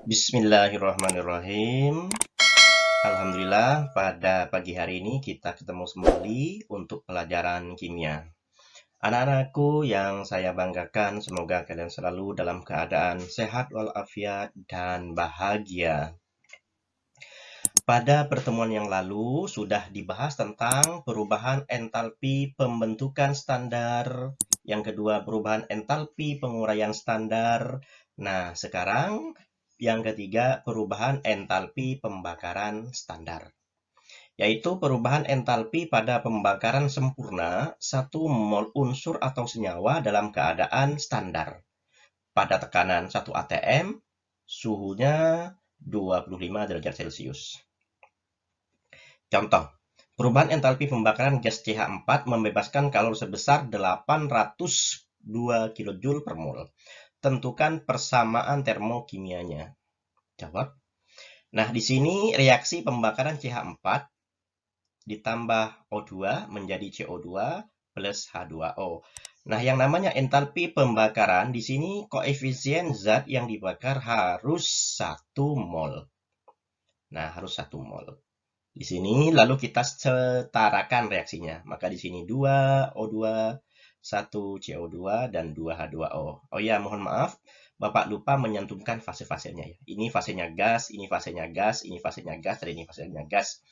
Bismillahirrahmanirrahim. Alhamdulillah, pada pagi hari ini kita ketemu kembali untuk pelajaran kimia. Anak-anakku yang saya banggakan, semoga kalian selalu dalam keadaan sehat walafiat dan bahagia. Pada pertemuan yang lalu sudah dibahas tentang perubahan entalpi pembentukan standar, yang kedua perubahan entalpi penguraian standar. Nah, sekarang yang ketiga perubahan entalpi pembakaran standar, yaitu perubahan entalpi pada pembakaran sempurna satu mol unsur atau senyawa dalam keadaan standar pada tekanan 1 atm, suhunya 25 derajat Celcius. Contoh, perubahan entalpi pembakaran gas CH4 membebaskan kalori sebesar 802 kJ per mol. Tentukan persamaan termokimianya. Jawab. Nah, di sini reaksi pembakaran CH4 ditambah O2 menjadi CO2 plus H2O. Nah, yang namanya entalpi pembakaran di sini koefisien zat yang dibakar harus 1 mol. Nah, harus 1 mol. Di sini lalu kita setarakan reaksinya. Maka di sini 2O2, 1 CO2, dan 2H2O. Oh ya, mohon maaf, Bapak lupa menyantumkan fase-fasenya ya. Ini fasenya gas, ini fasenya gas, ini fasenya gas, dan ini fasenya gas.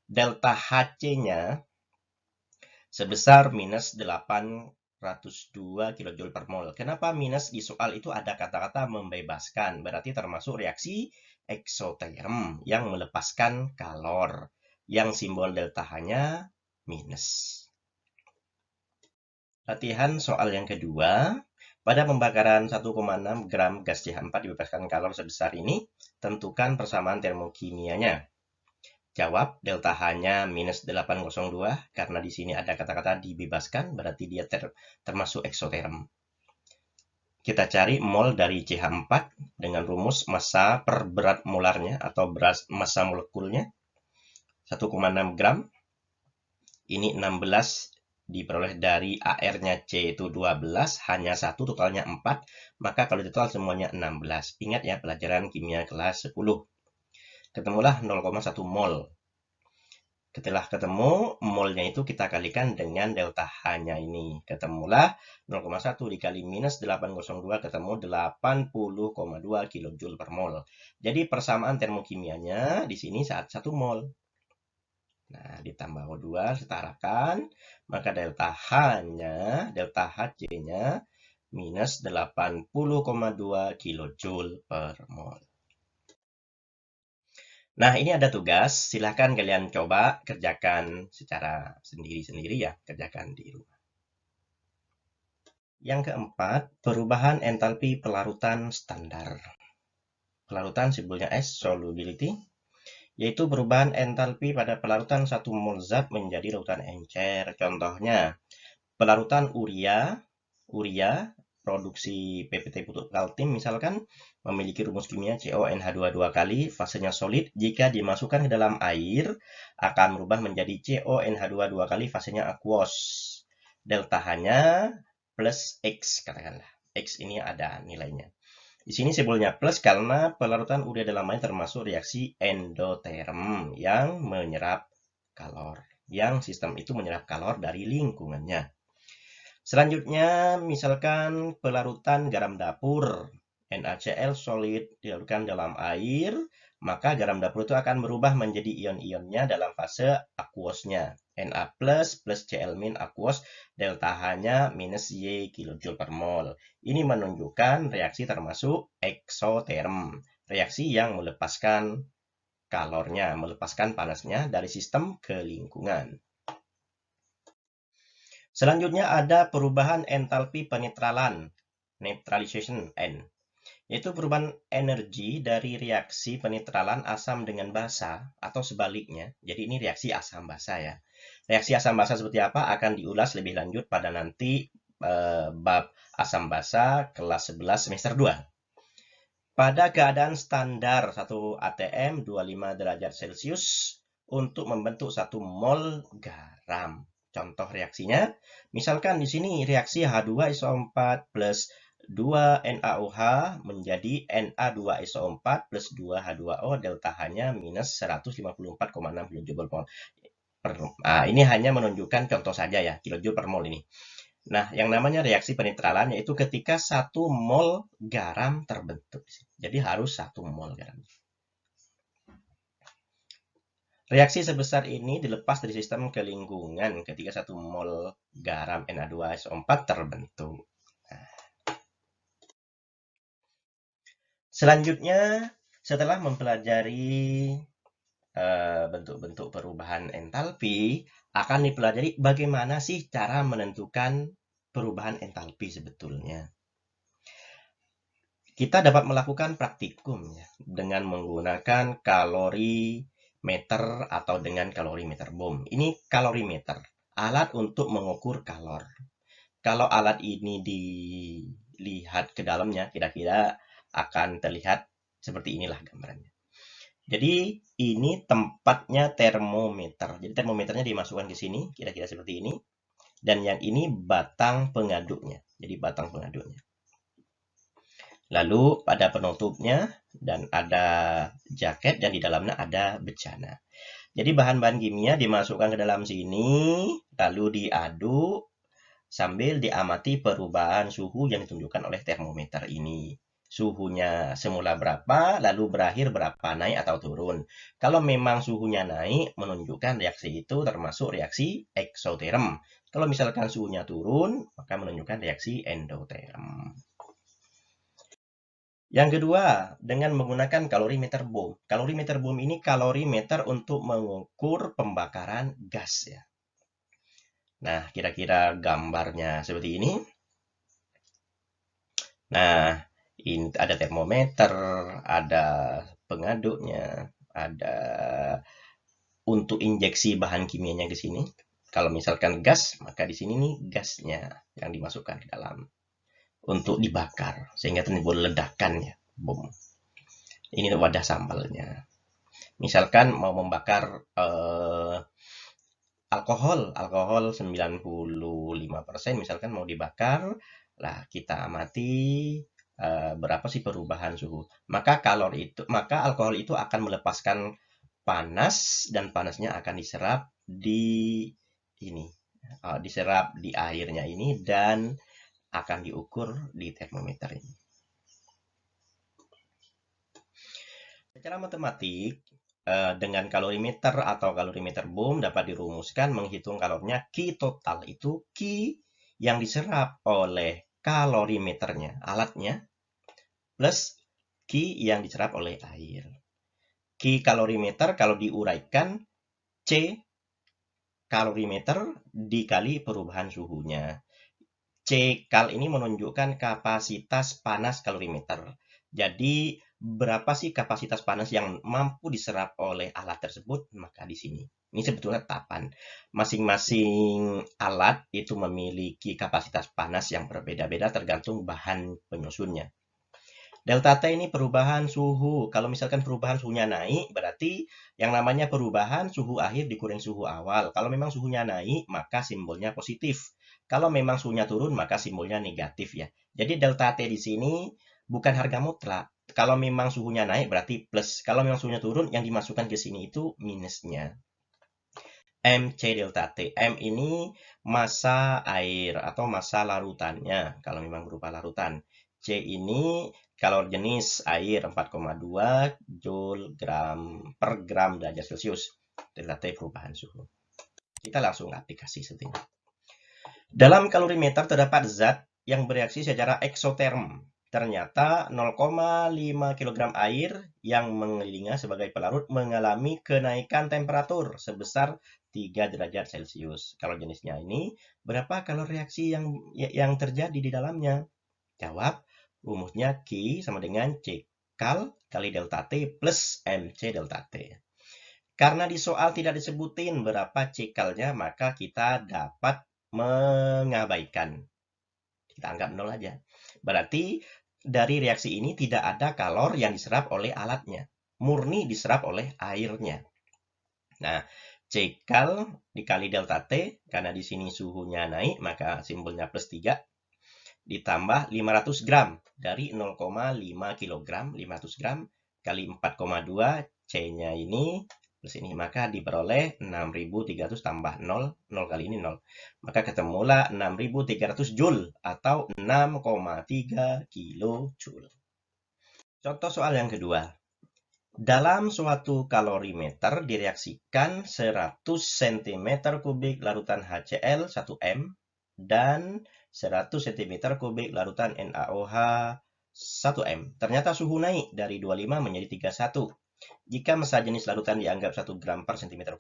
Delta Hc-nya sebesar minus 802 kJ per mol. Kenapa minus? Di soal itu ada kata-kata membebaskan. Berarti termasuk reaksi eksoterm yang melepaskan kalor. Yang simbol delta H-nya minus. Latihan soal yang kedua. Pada pembakaran 1,6 gram gas CH4 dibebaskan kalor sebesar ini, tentukan persamaan termokimianya. Jawab, delta H-nya minus 802, karena di sini ada kata-kata dibebaskan, berarti dia termasuk eksoterm. Kita cari mol dari CH4 dengan rumus massa per berat molarnya atau massa molekulnya. 1,6 gram. Ini 16 diperoleh dari AR-nya C itu 12, hanya 1, totalnya 4. Maka kalau total semuanya 16. Ingat ya, pelajaran kimia kelas 10. Ketemulah 0,1 mol. Setelah ketemu, molnya itu kita kalikan dengan delta H-nya ini. Ketemulah 0,1 dikali minus 802, ketemu 80,2 kJ per mol. Jadi persamaan termokimianya di sini saat 1 mol. Nah, ditambah O2, setarakan. Maka delta H-nya, delta Hc-nya minus 80,2 kJ per mol. Nah, ini ada tugas. Silahkan kalian coba kerjakan secara sendiri-sendiri ya. Kerjakan di rumah. Yang keempat, perubahan entalpi pelarutan standar. Pelarutan simbolnya S, solubility, yaitu perubahan entalpi pada pelarutan 1 mol zat menjadi larutan encer. Contohnya, pelarutan urea produksi PPT putut kaltim misalkan memiliki rumus kimia CONH2 dua kali, fasenya solid. Jika dimasukkan ke dalam air akan berubah menjadi CONH2 dua kali, fasenya aquos. Delta H-nya plus X, katakanlah. X ini ada nilainya. Di sini simbolnya plus karena pelarutan urea dalam air termasuk reaksi endoterm yang menyerap kalor. Yang sistem itu menyerap kalor dari lingkungannya. Selanjutnya, misalkan pelarutan garam dapur, NaCl solid dilarutkan dalam air, maka garam dapur itu akan berubah menjadi ion-ionnya dalam fase aquosnya. Na plus Cl min aquos, delta H-nya minus Y kJ per mol. Ini menunjukkan reaksi termasuk eksoterm, reaksi yang melepaskan kalornya, melepaskan panasnya dari sistem ke lingkungan. Selanjutnya ada perubahan entalpi penetralan, neutralization N, yaitu perubahan energi dari reaksi penetralan asam dengan basa atau sebaliknya. Jadi ini reaksi asam basa ya. Reaksi asam basa seperti apa akan diulas lebih lanjut pada nanti bab asam basa kelas 11 semester 2. Pada keadaan standar 1 atm 25 derajat Celcius untuk membentuk 1 mol garam. Contoh reaksinya, misalkan di sini reaksi H2SO4 plus 2NaOH menjadi Na2SO4 plus 2H2O, delta H-nya minus 154,6 kJ per mol. Ini hanya menunjukkan contoh saja ya, kilojoule per mol ini. Nah, yang namanya reaksi penetralan yaitu ketika 1 mol garam terbentuk. Jadi harus 1 mol garam. Reaksi sebesar ini dilepas dari sistem ke lingkungan ketika 1 mol garam Na2SO4 terbentuk. Nah, selanjutnya, setelah mempelajari bentuk-bentuk perubahan entalpi, akan dipelajari bagaimana sih cara menentukan perubahan entalpi sebetulnya. Kita dapat melakukan praktikum ya, dengan menggunakan kalorimeter atau dengan kalorimeter bom. Ini kalorimeter, alat untuk mengukur kalor. Kalau alat ini dilihat ke dalamnya, kira-kira akan terlihat seperti inilah gambarannya. Jadi ini tempatnya termometer. Jadi termometernya dimasukkan ke sini, kira-kira seperti ini. Dan yang ini batang pengaduknya. Jadi batang pengaduknya. Lalu pada penutupnya dan ada jaket dan di dalamnya ada bejana. Jadi bahan-bahan kimia dimasukkan ke dalam sini, lalu diaduk sambil diamati perubahan suhu yang ditunjukkan oleh termometer ini. Suhunya semula berapa, lalu berakhir berapa, naik atau turun. Kalau memang suhunya naik, menunjukkan reaksi itu termasuk reaksi eksoterm. Kalau misalkan suhunya turun, maka menunjukkan reaksi endoterm. Yang kedua, dengan menggunakan kalorimeter bom. Kalorimeter bom ini kalorimeter untuk mengukur pembakaran gas ya. Nah, kira-kira gambarnya seperti ini. Nah, ini ada termometer, ada pengaduknya, ada untuk injeksi bahan kimianya di sini. Kalau misalkan gas, maka di sini nih gasnya yang dimasukkan ke dalam untuk dibakar sehingga timbul ledakan ya, bom. Ini wadah sambalnya. Misalkan mau membakar alkohol 95% misalkan mau dibakar, lah kita amati berapa sih perubahan suhu. Maka alkohol itu akan melepaskan panas dan panasnya akan diserap di ini, diserap di airnya ini dan akan diukur di termometer ini. Secara matematik, dengan kalorimeter atau kalorimeter bom dapat dirumuskan menghitung kalornya Q total itu Q yang diserap oleh kalorimeternya, alatnya, plus Q yang diserap oleh air. Q kalorimeter kalau diuraikan C kalorimeter dikali perubahan suhunya. C kal ini menunjukkan kapasitas panas kalorimeter. Jadi berapa sih kapasitas panas yang mampu diserap oleh alat tersebut? Maka di sini. Ini sebetulnya tetapan. Masing-masing alat itu memiliki kapasitas panas yang berbeda-beda tergantung bahan penyusunnya. Delta T ini perubahan suhu. Kalau misalkan perubahan suhunya naik, berarti yang namanya perubahan suhu akhir dikurangi suhu awal. Kalau memang suhunya naik, maka simbolnya positif. Kalau memang suhunya turun, maka simbolnya negatif ya. Jadi delta T di sini bukan harga mutlak. Kalau memang suhunya naik berarti plus. Kalau memang suhunya turun, yang dimasukkan ke sini itu minusnya. MC delta T. M ini massa air atau massa larutannya kalau memang berupa larutan. C ini kalor jenis air 4,2 Joule per gram derajat Celcius. Delta T perubahan suhu. Kita langsung aplikasi settingnya. Dalam kalorimeter terdapat zat yang bereaksi secara eksoterm. Ternyata 0,5 kg air yang mengelilinginya sebagai pelarut mengalami kenaikan temperatur sebesar 3 derajat Celcius. Kalau jenisnya ini, berapa kalori reaksi yang terjadi di dalamnya? Jawab, rumusnya Q sama dengan C kal kali delta T plus MC delta T. Karena di soal tidak disebutin berapa C kalnya, maka kita dapat mengabaikan. Kita anggap 0 aja. Berarti dari reaksi ini tidak ada kalor yang diserap oleh alatnya. Murni diserap oleh airnya. Nah, C kal dikali delta T, karena di sini suhunya naik, maka simbolnya plus 3. ditambah 500 gram dari 0,5 kg, 500 gram kali 4,2 C-nya ini plus ini, maka diperoleh 6.300 tambah 0, 0 kali ini 0. Maka ketemulah 6.300 Joule atau 6,3 kilojoule. Contoh soal yang kedua. Dalam suatu kalorimeter direaksikan 100 cm3 larutan HCl 1M dan 100 cm3 larutan NaOH 1M. Ternyata suhu naik dari 25 menjadi 31. Jika massa jenis larutan dianggap 1 gram per cm3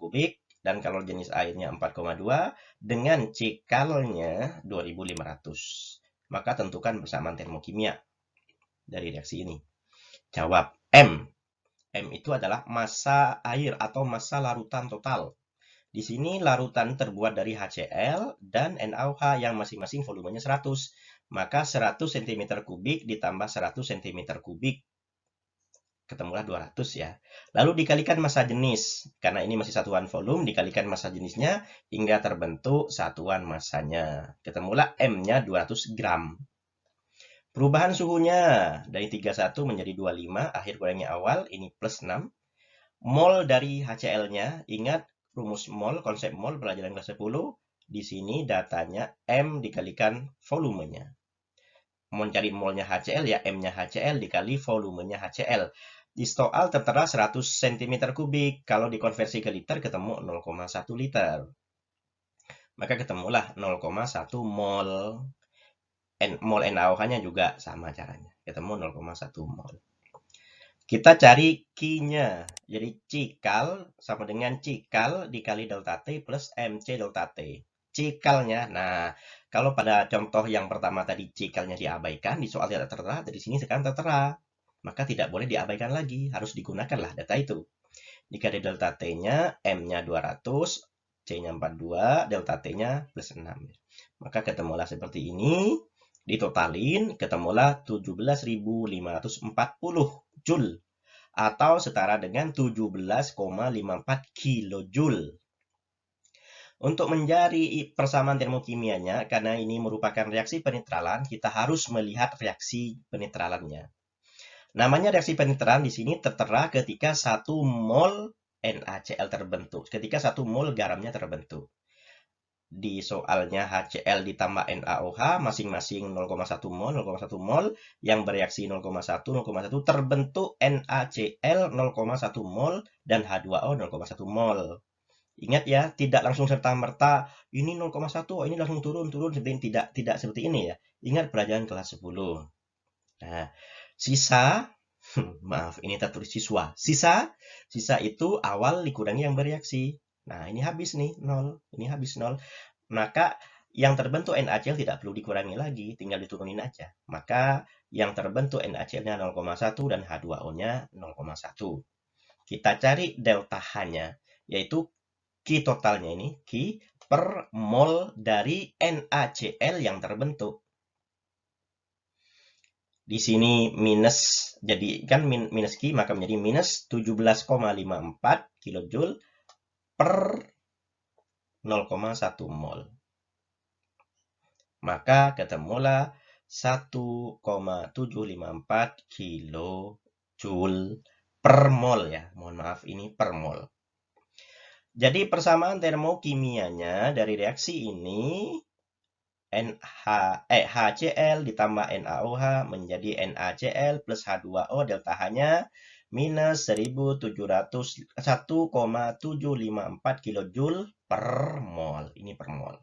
dan kalori jenis airnya 4,2 dengan cikalnya 2500, maka tentukan persamaan termokimia dari reaksi ini. Jawab M. M itu adalah massa air atau massa larutan total. Di sini larutan terbuat dari HCl dan NaOH yang masing-masing volumenya 100. Maka 100 cm3 ditambah 100 cm3. Ketemulah 200 ya. Lalu dikalikan massa jenis. Karena ini masih satuan volume, dikalikan massa jenisnya hingga terbentuk satuan massanya. Ketemulah M-nya 200 gram. Perubahan suhunya dari 31 menjadi 25, akhir kurangnya awal, ini plus 6. Mol dari HCl-nya, ingat rumus mol, konsep mol pelajaran kelas 10. Di sini datanya M dikalikan volumenya. Mau cari molnya HCl ya M-nya HCl dikali volumenya HCl. Di soal tertera 100 cm3. Kalau dikonversi ke liter ketemu 0,1 liter. Maka ketemulah 0,1 mol. Mol NaOH-nya juga sama caranya. Ketemu 0,1 mol. Kita cari Q-nya. Jadi cikal sama dengan cikal dikali delta T plus MC delta T. Cikalnya, nah kalau pada contoh yang pertama tadi cikalnya diabaikan, di soal tidak tertera, dari sini sekarang tertera. Maka tidak boleh diabaikan lagi, harus digunakanlah data itu. Dikali delta T-nya, M-nya 200, C-nya 42, delta T-nya plus 6. Maka ketemulah seperti ini, ditotalin, ketemulah 17.540 Joule. Atau setara dengan 17,54 kilojoule. Untuk mencari persamaan termokimianya, karena ini merupakan reaksi penetralan, kita harus melihat reaksi penetralannya. Namanya reaksi penetralan di sini tertera ketika 1 mol NaCl terbentuk, ketika 1 mol garamnya terbentuk. Di soalnya HCl ditambah NaOH masing-masing 0,1 mol, 0,1 mol, yang bereaksi 0,1, 0,1 terbentuk NaCl 0,1 mol dan H2O 0,1 mol. Ingat ya, tidak langsung serta-merta ini 0,1, ini langsung turun, tidak seperti ini ya. Ingat pelajaran kelas 10. Nah, sisa, maaf ini tertulis siswa. Sisa itu awal dikurangi yang bereaksi. Nah, ini habis nih, 0. Ini habis 0. Maka yang terbentuk NaCl tidak perlu dikurangi lagi, tinggal diturunin aja. Maka yang terbentuk NaCl-nya 0,1 dan H2O-nya 0,1. Kita cari delta H-nya, yaitu Q totalnya ini, Q per mol dari NaCl yang terbentuk. Di sini minus, jadi kan minus Q, maka menjadi minus 17,54 kilojoule per 0,1 mol. Maka ketemulah 1,754 kilojoule per mol ya. Mohon maaf, ini per mol. Jadi persamaan termokimianya dari reaksi ini HCl ditambah NaOH menjadi NaCl plus H2O delta H-nya minus 1,754 kilojoule per mol. Ini per mol.